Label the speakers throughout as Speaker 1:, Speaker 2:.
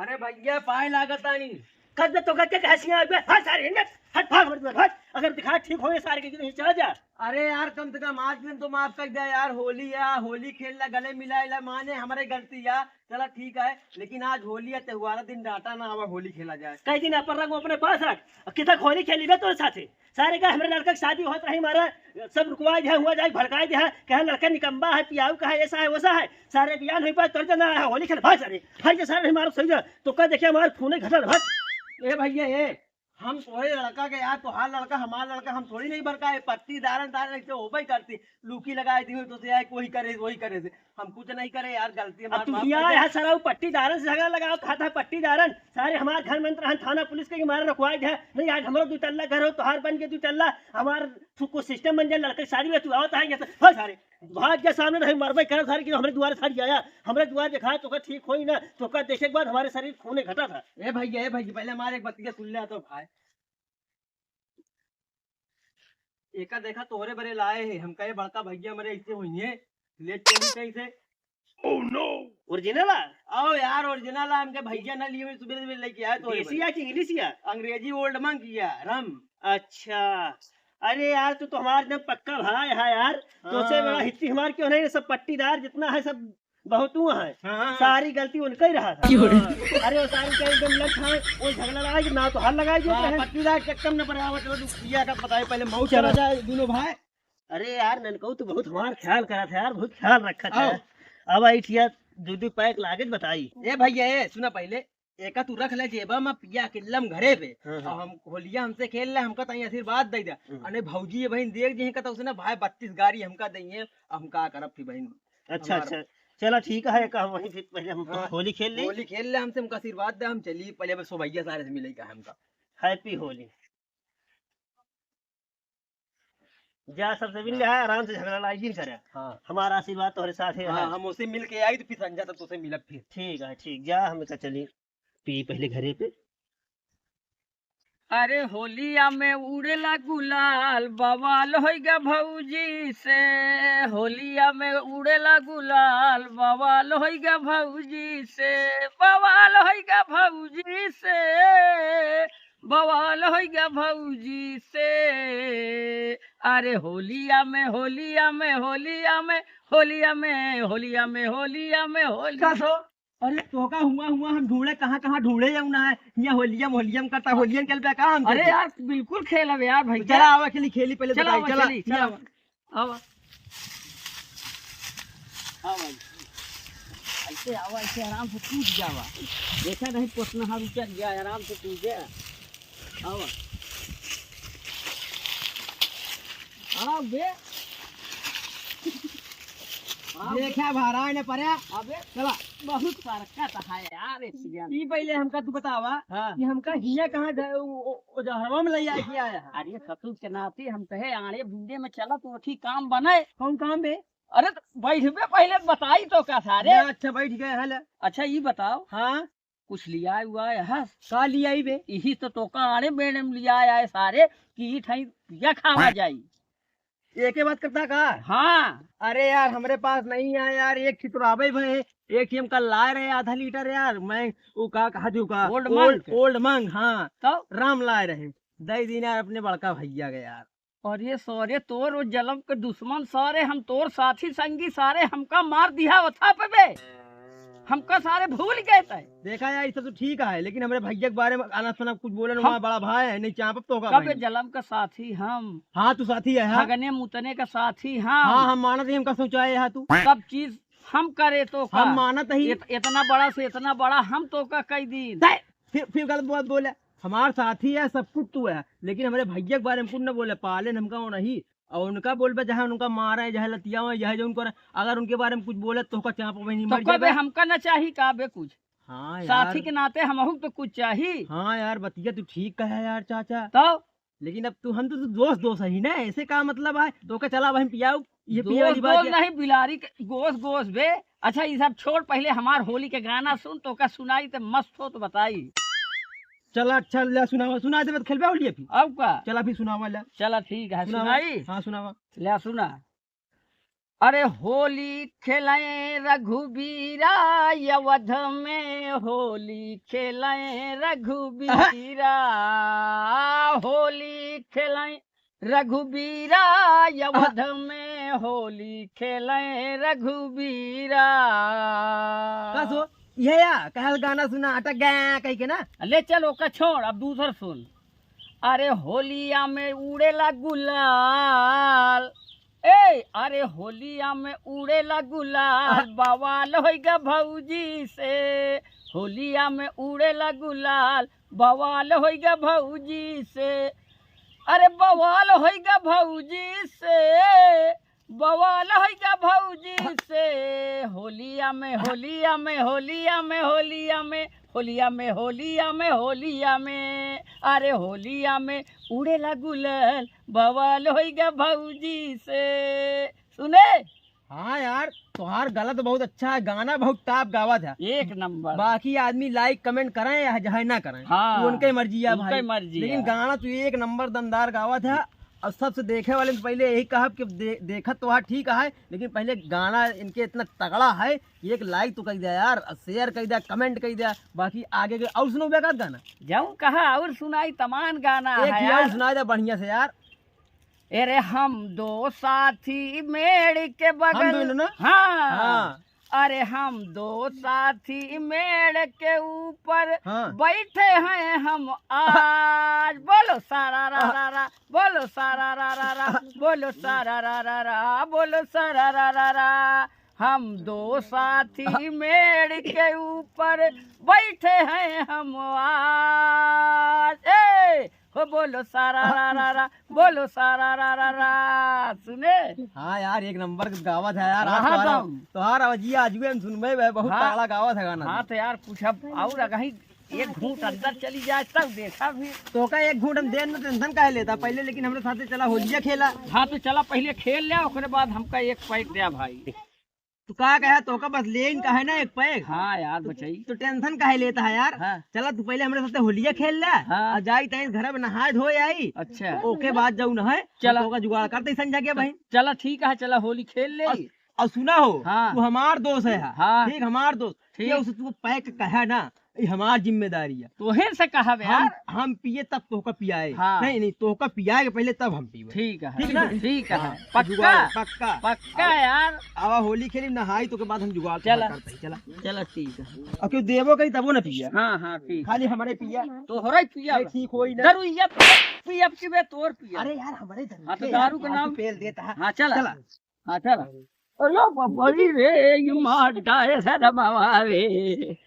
Speaker 1: अरे भैया पाए लागत नहीं
Speaker 2: कर दे तो करके हंसियां हट सारे हट भाग मत हट। अगर दिखा ठीक हो सारे के नहीं चला जा।
Speaker 1: अरे यार कम से कम 8 दिन तो माफ कर दे यार। होली है, होली खेलना गले मिला माने हमारे गलती है। चला ठीक है, लेकिन आज होली है, त्योहार दिन डाटा ना हवा होली खेला जाए।
Speaker 2: कई दिन अपन रख अपने पास रख कितना होली खेली बे तोरे साथे सारे का हमारे लड़का की शादी होत रही हमारा सब रुकवा दिया हुआ जाए भड़काई दिया कहे लड़का निकम्बा है पियाऊ का है ऐसा है वैसा है सारे बयान नहीं पाए तर ना है होली खेल भाग सारे भाई सारे हमारा सही तो कह देखिए हमारे खूने घटल भाग।
Speaker 1: ए भैया ये हम थोड़े लड़का के यार, तो हार लड़का हमारा लड़का हम थोड़ी नहीं बरका है। पट्टी दारन दारन से हो भाई करती लूकी लगाई थी तो से वही करे से हम कुछ नहीं करे यार। गलती
Speaker 2: अब तुम यहाँ सारा पट्टी दारन से झगड़ा लगाओ खाता है पट्टी दारन सारे हमारे घर में थाना पुलिस के हमारा रखवाई है नहीं। आज हमारा 2 तल्ला घर हो तो हार बन के 2 तल्ला हमारा कुछ सिस्टम बन जाए लड़के शादी में तू आवत है सारे भाग के सामने रहे मरबई कर सारे कि हमारे द्वार सारी आया हमारे द्वार देखा तो ठीक हो ही ना तो देखे के बाद हमारे शरीर खूने घटा था।
Speaker 1: ए भैया पहले हमारे एक बतिया सुन लिया तो भाई एका देखा तोहरे बड़े लाए हैं हम कहे बड़का भैया मेरे इससे हुई है लेट चली कहीं से।
Speaker 2: ओह नो ओरिजिनल
Speaker 1: आओ यार ओरिजिनल हमके भैया ना लिए सुबह सुबह लेके आए तो
Speaker 2: देसी या कि इंग्लिश या
Speaker 1: अंग्रेजी ओल्ड मंग किया रम।
Speaker 2: अच्छा अरे यार तू तो हमारा एकदम पक्का भाई है यार तो से बड़ा हिस्सी हमार क्यों नहीं सब पट्टीदार जितना है सब बहुत है सारी गलती उनका ही रहा था। अरे वो सारी का एकदम लग था वो झगड़ा लगाई ना तो हल लगाई जो
Speaker 1: पट्टीदार चक्कर न पड़ा किया का बताए पहले मऊ चला जाए दोनों भाई।
Speaker 2: अरे यार ननकऊ तो बहुत हमारा ख्याल करा था यार बहुत ख्याल रखा था अब आई ठिया 2 पैक लागत बताई।
Speaker 1: ए भैया ये सुना पहले एका तू रख ले जेबा में पिया किल्लम घरे पे और हम होलिया हमसे खेल ले हमका तई आशीर्वाद दे दे अने भौजी बहन देख जी का तो उसने भाई 32 गाड़ी हमका दइए हम का करब थी बहन।
Speaker 2: अच्छा अच्छा चला ठीक है का वहीं फिर पहले हम होली खेल
Speaker 1: ले हमसे हमका आशीर्वाद दे हम चली पहले बस भैया सारे से मिलेगा हमका
Speaker 2: हैप्पी होली जा सबसे मिल गया आराम से झगड़ा लाइजिन करे। हाँ हमारा आशीर्वाद तुम्हारे साथ है।
Speaker 1: हाँ हम उसे मिल के आई तो फिर संजा तक तुझसे मिला फिर
Speaker 2: ठीक है ठीक जा हम चली पी पहले घरे पे।
Speaker 3: अरे होलिया में उड़ेला गुलाल बवाल होइगा भौजी से होलिया में उड़ेला गुलाल बवाल होइगा भौजी से बवाल होइगा भौजी से बवाल होइगा भौजी से। अरे होलिया में होलिया में होलिया में होलिया में होलिया में होलिया में होलिया
Speaker 1: अरे तो का हुआ हम ढूंढे कहाँ ढूंढे जाऊँ ना है यहाँ होलियम करता होलियम खेल पे कहाँ हम।
Speaker 3: अरे यार बिल्कुल खेल यार भाई
Speaker 1: चला आवा खेली पहले
Speaker 3: चला आवा ऐसे आवा ऐसे आराम से टूट जावा देखा नहीं पोतना हाथ उतर गया आराम से टूट गया आवा हाँ बे
Speaker 1: देखा भारा ने पर्या
Speaker 3: अबे
Speaker 1: चला
Speaker 3: बहुत फरकत है यार
Speaker 1: ये पहले हमका तू बतावा कि हमका हिया कहाँ जहरवा में ले आई किया है।
Speaker 3: अरे ससुर के नाते हम कहे आड़े बूढ़े में चला तो ठीक काम बने।
Speaker 1: कौन काम बे?
Speaker 3: अरे तो बैठबे पहले बताई तो का सारे।
Speaker 1: अच्छा बैठ गए हल।
Speaker 3: अच्छा ये बताओ
Speaker 1: हाँ
Speaker 3: कुछ लिया हुआ है
Speaker 1: का लिया बे?
Speaker 3: यही तो का आड़े बेड़े में लिया है सारे कि ठई पिया खावा जाई
Speaker 1: एक ही बात करता का।
Speaker 3: हाँ
Speaker 1: अरे यार हमारे पास नहीं है यार एक ठितुराबे भाई एक ही हम कल लाए रहे आधा लीटर यार मैं वो का हाजू का ओल्ड मंग हाँ
Speaker 3: तो
Speaker 1: राम लाए रहे दई दिन यार अपने बड़का भैया गए यार।
Speaker 3: और ये सारे तोर वो जलम के दुश्मन सारे हम तोर साथी संगी सारे हमका मार दिया था पे बे हमका सारे भूल गए थे।
Speaker 1: देखा यार ये सब तो ठीक है लेकिन हमारे भैया के बारे में आना सुना कुछ बोले ना बड़ा भाई है नहीं चाप तो
Speaker 3: कब जलम का साथी हम।
Speaker 1: हाँ तू साथी है
Speaker 3: भगने मुतने का साथी हम।
Speaker 1: हाँ हम मानत ही हमका सोचाए है तू
Speaker 3: सब चीज हम करे तो
Speaker 1: हम मानत ही
Speaker 3: इतना बड़ा से इतना बड़ा हम तो का कई दिन
Speaker 1: फिर गलत बात बोले हमारे साथी है सब कुछ तू है लेकिन हमारे भैया के बारे में कुछ न बोले पाले हमका वो नहीं और उनका बोल पे जहाँ उनका मारा है जहाँ लतिया हुआ है जो उनको अगर उनके बारे में कुछ बोले तो का चाप नहीं मर
Speaker 3: जाए हमका न चाहिए का बे कुछ।
Speaker 1: हाँ
Speaker 3: साथी के नाते हम तो कुछ चाहिए।
Speaker 1: हाँ यार बतिया तू ठीक कहा यार चाचा
Speaker 3: तो
Speaker 1: लेकिन अब तू हम तो दोस्त ही ना ऐसे का मतलब है तो का चला वही पियाऊ ये
Speaker 3: पिया वाली बात नहीं बिलारी गोश बे। अच्छा ये सब छोड़ पहले हमार होली के गाना सुन तो का सुनाई तो मस्त हो तो बताई।
Speaker 1: चला अच्छा ले सुना दे खेलबे होली फिर
Speaker 3: अब का
Speaker 1: चला फिर सुनावा ले।
Speaker 3: चला ठीक है सुनाई।
Speaker 1: हाँ सुनावा
Speaker 3: ले सुना। अरे होली खेलाए रघुबीरा अवध में, होली खेलाए रघुबीरा, होली खेलाए रघुबीरा अवध में, होली खेलाए रघुबीरा।
Speaker 1: का सो ये या कहल गाना सुना अटक गया कह के ना।
Speaker 3: ले चलो का छोड़, अब दूसर सुन। अरे होलिया में उड़ेला गुलाल, ए अरे होलिया में उड़ेला गुलाल, बवाल होइगा भौजी से, होलिया में उड़ेला गुलाल, बवाल होइगा भौजी से। अरे बवाल होइगा भौजी से, बवाल होइगा भौजी से, होलिया में होलिया में होलिया में होलिया में होलिया में होलिया में होलिया में, अरे होलिया में उड़ेला गुलाल, बवाल होइगा भौजी से। सुने?
Speaker 1: हाँ यार तुम्हार गला तो बहुत अच्छा है, गाना बहुत टॉप गावा था,
Speaker 3: एक नंबर।
Speaker 1: बाकी आदमी लाइक कमेंट करें या चाहे ना करें,
Speaker 3: हाँ,
Speaker 1: वो उनकी मर्जी है
Speaker 3: उनकी
Speaker 1: भाई,
Speaker 3: मर्जी
Speaker 1: लेकिन
Speaker 3: है।
Speaker 1: गाना तो एक नंबर दमदार गावा था। और सबसे देखे वाले से पहले यही कहा कि देखत तो हाँ ठीक है, लेकिन पहले गाना इनके इतना तगड़ा है कि एक लाइक तो कर दिया यार, शेयर कर दिया, कमेंट कर दिया, बाकी आगे के और सुनो बेकार गाना,
Speaker 3: जाऊं कहा और सुनाई तमान गाना
Speaker 1: एक
Speaker 3: है
Speaker 1: ही और
Speaker 3: यार।
Speaker 1: सुना दे बढ़िया से यार।
Speaker 3: अरे हम दो साथी मेड़ के
Speaker 1: हम
Speaker 3: बगल,
Speaker 1: दोनों ना?
Speaker 3: हाँ,
Speaker 1: हाँ
Speaker 3: अरे हम दो साथी मेड़ के ऊपर
Speaker 1: हाँ
Speaker 3: बैठे हैं हम आज, बोलो सारा रा रा रा, बोलो सारा रा रा रा, बोलो सारा रा रा रा, बोलो सारा रा रा रा। हम दो साथी मेड़ के ऊपर बैठे हैं हम आज, ए हो बोलो सारा रा रा रा, बोलो सारा रा रा रा। सुने?
Speaker 1: हाँ यार एक नंबर का गावा था यार, आज
Speaker 3: हाँ,
Speaker 1: तुम्हारा
Speaker 3: दम।
Speaker 1: तुम्हारा आवाजिया आज भी हम सुनबे बे, बहुत
Speaker 3: हाँ।
Speaker 1: तगड़ा गावा था गाना।
Speaker 3: हाँ तो यार कुछ अब और कहीं एक घूंट अंदर चली जाए तब देखा भी।
Speaker 1: तो का एक घूंट हम देन में टेंशन काहे लेता पहले, लेकिन हमरे साथे चला होलिया खेला।
Speaker 3: हाँ तो चला पहले खेल लिया, उसके बाद हमका एक पैक दिया भाई।
Speaker 1: तो का कहा तो का बस लेन का है ना एक पैक,
Speaker 3: हाँ यार बचाई।
Speaker 1: तो टेंशन काहे लेता है यार।
Speaker 3: हाँ।
Speaker 1: चला तू पहले हमरे साथे होलिया खेल ले,
Speaker 3: हाँ।
Speaker 1: और जाई तई घर में नहाए धोए आई,
Speaker 3: अच्छा
Speaker 1: ओके बाद जाऊ न है,
Speaker 3: चला।
Speaker 1: तो का जुगाड़ करते संजा के भाई।
Speaker 3: चला ठीक है, चला होली खेल ले।
Speaker 1: और सुना हो,
Speaker 3: हाँ।
Speaker 1: तू हमार दोस्त है,
Speaker 3: हाँ।
Speaker 1: ठीक हमार दोस्त,
Speaker 3: ठीक।
Speaker 1: ये उसे तू पैक कहा ना, ये हमार जिम्मेदारी है।
Speaker 3: तोहे से कहा बे यार।
Speaker 1: हम पिए तब तोहका पियाए,
Speaker 3: हाँ।
Speaker 1: नहीं नहीं तोहका पियाए पहले तब हम पीवे।
Speaker 3: ठीक है,
Speaker 1: ठीक ना?
Speaker 3: ठीक है,
Speaker 1: हाँ,
Speaker 3: पक्का
Speaker 1: जुगाड़, पक्का
Speaker 3: पक्का यार।
Speaker 1: आवा होली खेली नहाई तो के बाद हम जुगाड़
Speaker 3: चला।
Speaker 1: करते हैं, चला।
Speaker 3: चला ठीक है।
Speaker 1: और क्यों देवो कहीं तबो न पिया,
Speaker 3: हाँ हाँ ठीक।
Speaker 1: खाली हमारे पिया,
Speaker 3: तो हो रही पिया
Speaker 1: नहीं, ठीक होई ना।
Speaker 3: दारू ये पिया की बे तोर पिया।
Speaker 1: अरे यार हमारे धर्म
Speaker 3: हाँ, तो
Speaker 1: के
Speaker 3: दारू
Speaker 1: यार,
Speaker 3: का नाम-
Speaker 1: पेल देता है।
Speaker 3: हाँ चला
Speaker 1: चला।
Speaker 3: हाँ चला। अरे बड़ी रे ये माटा है सदा बाबा रे।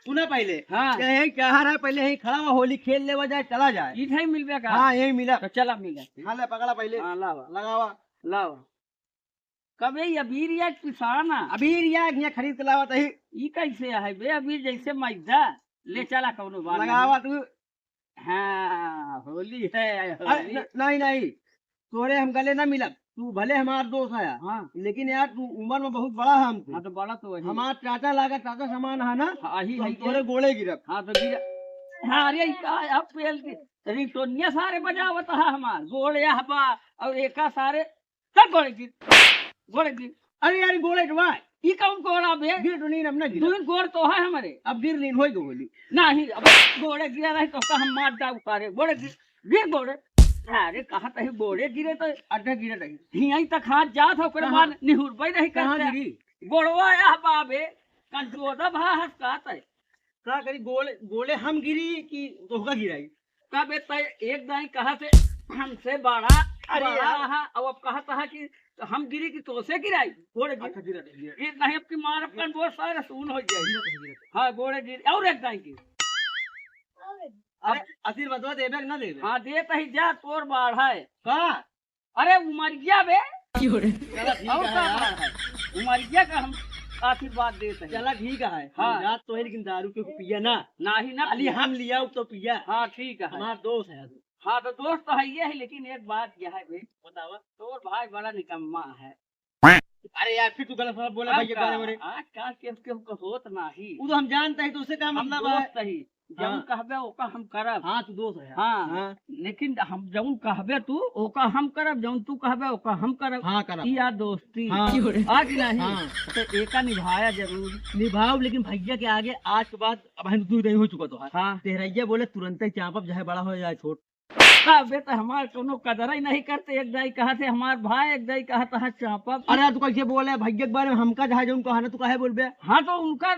Speaker 1: सुना पहले,
Speaker 3: हाँ।
Speaker 1: यही कहा रहा पहले यही खड़ा हुआ होली खेल ले जाए चला जाए।
Speaker 3: इधर ही मिल का।
Speaker 1: हाँ यही मिला।
Speaker 3: तो चला मिला।
Speaker 1: हाँ ले पकड़ा पहले,
Speaker 3: हाँ लावा
Speaker 1: लगावा।
Speaker 3: लावा। कबे अबीर या पिसाना
Speaker 1: अभी यहाँ खरीद के लावा तही,
Speaker 3: ई कैसे है बे अबीर जैसे मैदा ले चला कौनो बात
Speaker 1: लगावा तू।
Speaker 3: हाँ होली है
Speaker 1: अरे
Speaker 3: होली।
Speaker 1: नहीं नहीं, तोरे हम गले ना मिला, तू भले हमार दोस्त है,
Speaker 3: हाँ
Speaker 1: लेकिन यार तू उम्र में बहुत बड़ा है हमसे।
Speaker 3: हाँ तो बड़ा तो वही
Speaker 1: हमार चाचा लागा, चाचा समान है ना,
Speaker 3: हाँ ही
Speaker 1: तो
Speaker 3: है
Speaker 1: हम तोरे गोले गिरब।
Speaker 3: हाँ तो गिरा। हाँ अरे का अब पेल के रिंगटोनिया सारे बजावत है हमार गोड़ या हवा और एका सारे सब गोड़े गिर गोड़े गिर।
Speaker 1: अरे यार गोले डुबा,
Speaker 3: ई कौन गोड़ा बे
Speaker 1: गिर तो नहीं, हमने गिर,
Speaker 3: दून गोड़ तो है हमारे
Speaker 1: अब गिर लीन होई गोली।
Speaker 3: नहीं अब गोड़े गिरा रहे तो का हम मार जा उतारे गोड़े गिर गिर गोड़े। अरे कहा तही गोड़े गिरे तो
Speaker 1: अड्डा गिरे रही,
Speaker 3: हियाई तक हाथ जात हो कर मान निहुर भाई नहीं
Speaker 1: कहाँ
Speaker 3: करते
Speaker 1: गिरी?
Speaker 3: गोड़वा या बाबे कंजोदा भा हसकात है
Speaker 1: क्या करी, गोले गोले हम गिरी कि तोहका गिराई?
Speaker 3: का बे तय एक दाई कहा से हमसे बड़ा
Speaker 1: अरे
Speaker 3: बड़ा
Speaker 1: यार।
Speaker 3: रहा अब कहता है कि हम गिरी की तो से गिराई गोड़े गिर
Speaker 1: अच्छा गिरा गिरा,
Speaker 3: ये नहीं अब की मार अपन बहुत सारे सून हो जाए। हाँ गोड़े गिर और एक दाई की
Speaker 1: अरे असीर बतवा देबे कि ना देबे?
Speaker 3: हाँ दे तही जा तोर बाढ़ है
Speaker 1: का
Speaker 3: अरे उमरिया बे
Speaker 1: चला ठीक
Speaker 3: और
Speaker 1: है
Speaker 3: का
Speaker 1: यार,
Speaker 3: बाढ़ है उमरिया का हम आशीर्वाद देते हैं।
Speaker 1: चला ठीक है।
Speaker 3: हाँ।
Speaker 1: रात तो है लेकिन दारू के पिया ना,
Speaker 3: नहीं ना
Speaker 1: अली हम लिया तो पिया,
Speaker 3: हाँ ठीक है।
Speaker 1: हमार दोस्त है।
Speaker 3: हाँ तो दोस्त तो है ये है, लेकिन एक बात यह है भाई
Speaker 1: बतावा।
Speaker 3: तोर भाई बड़ा निकम्मा है।
Speaker 1: अरे यार फिर तू गलत बोला भाई के बारे में।
Speaker 3: आज काल के होत नहीं
Speaker 1: वो तो हम जानते हैं, तो उससे क्या
Speaker 3: हम
Speaker 1: मतलब है?
Speaker 3: दोस्त ही जौन
Speaker 1: हाँ।
Speaker 3: कहबे ओका हम करब।
Speaker 1: हाँ तू दोस्त है।
Speaker 3: हाँ
Speaker 1: हाँ
Speaker 3: लेकिन हम जौन कहबे तू ओका हम करब, जौन तू कहबे ओका हम करब।
Speaker 1: हाँ करा।
Speaker 3: ई यार दोस्ती
Speaker 1: हाँ।
Speaker 3: आज नहीं
Speaker 1: हाँ।
Speaker 3: तो एका निभाया जरूर।
Speaker 1: निभाओ, लेकिन भैया के आगे आज के बाद अब हम तू नहीं हो चुका तो
Speaker 3: हाँ
Speaker 1: तेरैया बोले तुरंत ही चापब, चाहे बड़ा हो जाए छोट।
Speaker 3: कहबे तो हमार कोनो कदर ही नहीं करते। एक दाई कहा थे हमार भाई, एक दाई कहा था चापब।
Speaker 1: अरे तू कैसे बोले भैया के बारे में, हमका जहाँ जो उनको तू काहे बोलबे।
Speaker 3: हाँ तो उनका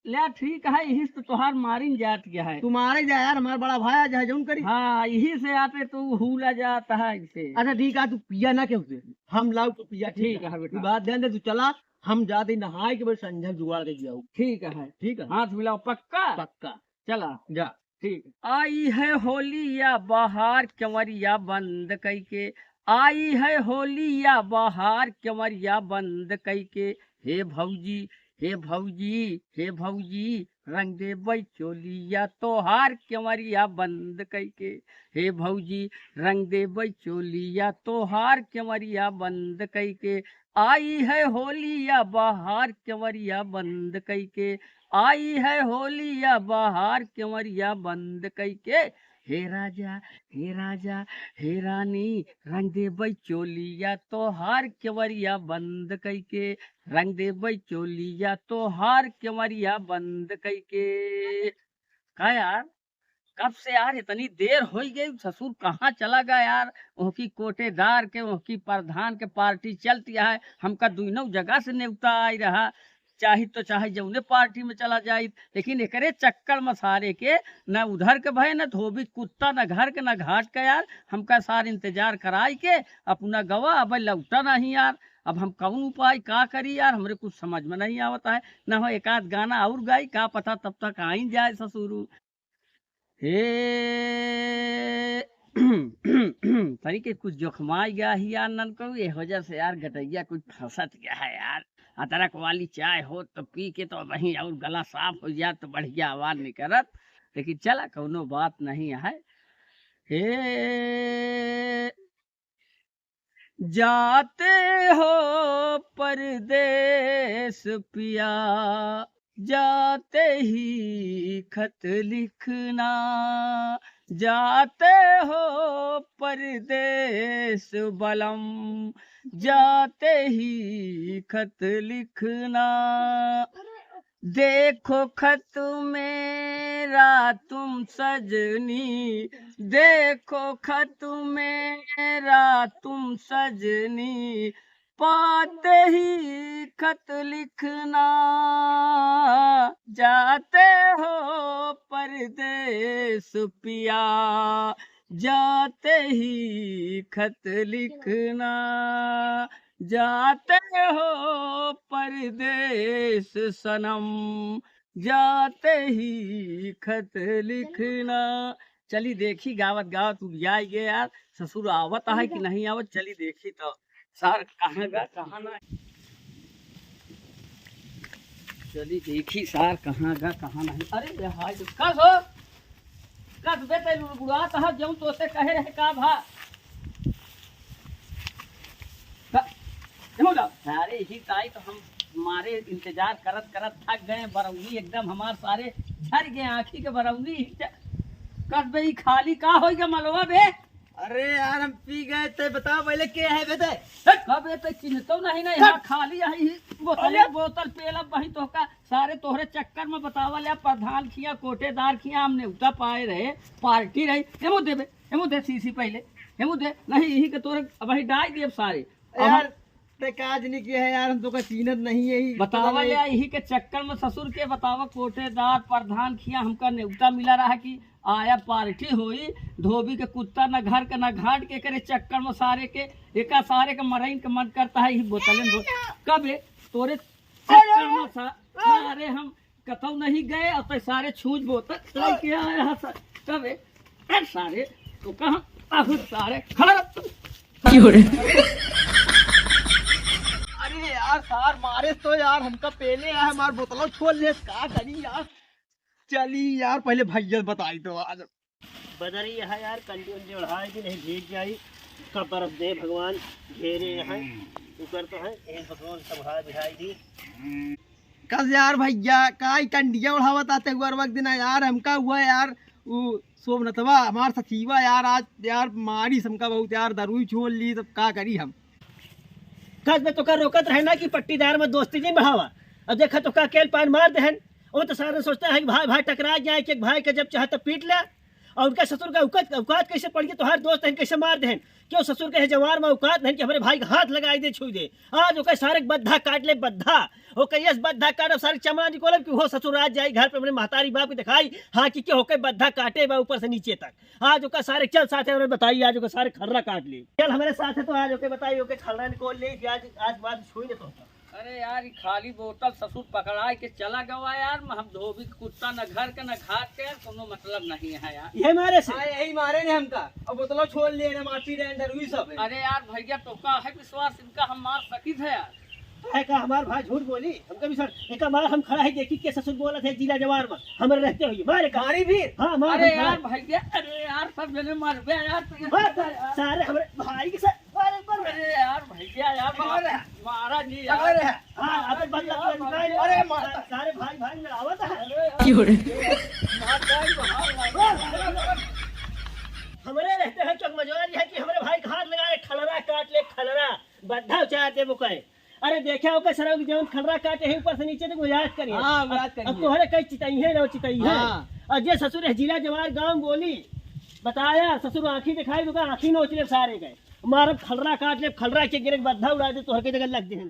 Speaker 3: ले ठीक है, यही से तुहार मारिन जात गया है।
Speaker 1: तुम्हारे जा यार, हमारा बड़ा भाई जहाँ जो करी।
Speaker 3: हाँ यही से आते तू हुला जाता है इसे।
Speaker 1: अच्छा ठीक है, तू पिया ना के उसे, हम लाओ तो पिया।
Speaker 3: ठीक है बेटा।
Speaker 1: तू बात ध्यान दे, तू चला, हम जाते नहाए के बाद संझा जुगाड़ के जाऊ।
Speaker 3: ठीक है
Speaker 1: ठीक है
Speaker 3: हाथ मिलाओ पक्का।
Speaker 1: पक्का।
Speaker 3: चला
Speaker 1: जा।
Speaker 3: ठीक। आई है होली या बाहर कमरिया बंद कई के, आई है होली या बाहर कमरिया बंद कई के। हे भौजी हे भौजी हे भौजी रंग दे चोलिया तोहार कमरिया बंद कई के। हे भौजी रंग दे चोलिया तोहार कमरिया बंद कई के। आई है होली या बाहर कमरिया बंद कई के, आई है होली या बाहर कमरिया बंद कई के। हे राजा हे राजा हे रानी रंग दे चोलिया तोहार कमरिया बंद कई के, रंग दे चोलिया तोहार कमरिया बंद कई के। का यार कब से यार इतनी देर हो गई, ससुर कहाँ चला गया यार। ओहकी कोटेदार के ओहकी प्रधान के पार्टी चलती है, हमका दोनों जगह से नेवता आई रहा। चाहे तो चाहे जौने पार्टी में चला जाए, लेकिन एकरे चक्कर मसारे के न उधर के भय न धोबी कुत्ता न घर के न घाट का यार। हमका सार इंतजार कराई के अपना गवा अब लौटा नहीं यार। अब हम कौन उपाय का करी यार, हमरे कुछ समझ में नहीं आवता है। न हो एक आध गाना और गाई का पता तब तक आई जाए ससुर। हे तरीके कुछ जोखमाई गया ही यार नन को, ये वजह से यार गटैया कुछ फंसत गया है यार। अदरक वाली चाय हो तो पी के तो वहीं और गला साफ हो जाए तो बढ़िया आवाज निकलत। लेकिन चला कोनो बात नहीं है। हे जाते हो परदेस पिया, जाते ही खत लिखना, जाते हो परदेस बलम, जाते ही खत लिखना। देखो खत मेरा तुम सजनी, देखो खत मेरा तुम सजनी, पाते ही खत लिखना, जाते हो परदेस पिया, जाते ही खत लिखना, जाते हो परदेस सनम, जाते ही खत लिखना। चली देखी गावत गावत उबियाई गे यार, ससुर आवत है कि नहीं आवत, चली देखी तो सार कहाँ गा कहाँ ना। चली देखी सार कहाँ गा कहाँ नहीं। अरे हाय कस हो कस बेटे बुढ़ा तहा जाऊं तो से कहे रहे का भा सारे इसी ताई तो हम हमारे इंतजार करत करत थक गए। बरौनी एकदम हमार सारे झर गए आँखी के बरौनी कस बे खाली का हो गया मलवा बे।
Speaker 1: अरे यार हम पी गए थे, बताओ पहले क्या है बेटे।
Speaker 3: कब ये चिन्हतो नहीं ना यहाँ खाली आई बोतल बोतल पेला वही तो का सारे तोहरे चक्कर में बतावा लिया। प्रधान खिया कोटेदार खिया हमने उता पाए रहे पार्टी रही। हेमू दे बे हेमू दे सीसी पहले हेमू दे नहीं यही के तोरे वही डाल दिए सारे
Speaker 1: यार ते काज नहीं किया है यार, हम तो का सीनत नहीं है ही
Speaker 3: बतावा लिया। यही के चक्कर में ससुर के बतावा कोटेदार प्रधान खिया हमका न्योता मिला रहा कि आया पार्टी हुई। धोबी के कुत्ता न घर के न घाट के करे चक्कर में सारे के एका सारे के मरइन के मन करता है ही बोतलें कब है तोरे चक्कर में सारे हम कतौ नहीं गए और तो सारे छूज बोतल लेके आया कब है सारे तो कहाँ सारे खड़ा।
Speaker 1: अरे यार सार मारे तो यार हमका पहले है हमार बोतलों छोड़ ले का करी यार। चली यार पहले भैया बताई तो आज
Speaker 2: बदरी है यार कंडी उंडी उड़ाए कि नहीं भीग जाई का बर्फ दे भगवान घेरे यहाँ ऊपर तो है एक भगवान संभाल बिठाई थी।
Speaker 1: कस यार भैया काई टंडिया उड़ावत आते हुआ वक्त दिन यार हमका हुआ यार वो सोमनतवा हमार सखीवा यार आज यार मारी हमका बहुत यार दरुई छोड़ ली तब का करी हम।
Speaker 2: कस में तो का रोकत रहे ना कि पट्टीदार में दोस्ती नहीं बढ़ावा। अब देखा तो का केल पान मार दहन, वो तो सारा सोचता है कि भाई भाई टकरा जाए कि भाई का जब चाहे तो पीट ले। और उनका ससुर का औकात कैसे पड़ गया, तो हर दोस्त हैं कैसे मार देहन। क्यों ससुर के जवार में औकात नहीं कि हमारे भाई का हाथ लगाई दे छू दे। आज ओके सारे बद्धा काट ले बद्धा, वो कहिए बद्धा काट सारे चमड़ा निकोल कि वो ससुर आज जाए घर पे अपने महतारी बाप की दिखाई हाँ कि क्या होके बद्धा काटे बा ऊपर से नीचे तक। आज ओका सारे चल साथ है बताइए, आज ओका सारे खर्रा काट ली। चल हमारे साथ है तो आज ओके बताइए ओके खर्रा निकोल ले आज बात छुई ने तो।
Speaker 3: अरे यार, ये खाली बोतल ससुर पकड़ा के चला गवा यार। हम धोबी कुत्ता न घर के न घाट के, कोनो मतलब नहीं है यार।
Speaker 2: ये मारे से
Speaker 1: यही मारे ने हमका, अब बोतलो छोड़ लिए ना माटी रे दरुई सब है।
Speaker 3: अरे यार भैया टोका है विश्वास इनका, हम मार सकी थे यार।
Speaker 2: है का हमार भाई झूठ बोली हमका भी सर एक मार हम खड़ा है देखी के ससुर बोला थे जिला जवार में हमारे रहते हुए मारे का
Speaker 1: मारी भी।
Speaker 2: हाँ मार
Speaker 3: अरे यार भैया, अरे यार सब जने मर गया यार।
Speaker 2: सारे हमारे भाई के साथ
Speaker 3: अरे यार भैया यार मारा जी यार।
Speaker 2: हाँ अब बंद
Speaker 1: अरे
Speaker 2: सारे भाई भाई में आवत है। हमारे रहते हैं चौक मजवारी है कि हमारे भाई का हाथ लगा खलरा काट ले खलरा बद्धा चाहते वो कहे। अरे देखा होगा सर जब खलरा काटे है ऊपर से नीचे तक याद करिए। अब तोहरे कई चिताई है ना चिताई है। और जे ससुर है जिला जवार गांव बोली बताया ससुर आंखी दिखाई तो आंखी नोच ले सारे गए मारब खलरा काट ले खलरा के गिरे बद्धा उड़ा दे तोहर के जगह लग दे।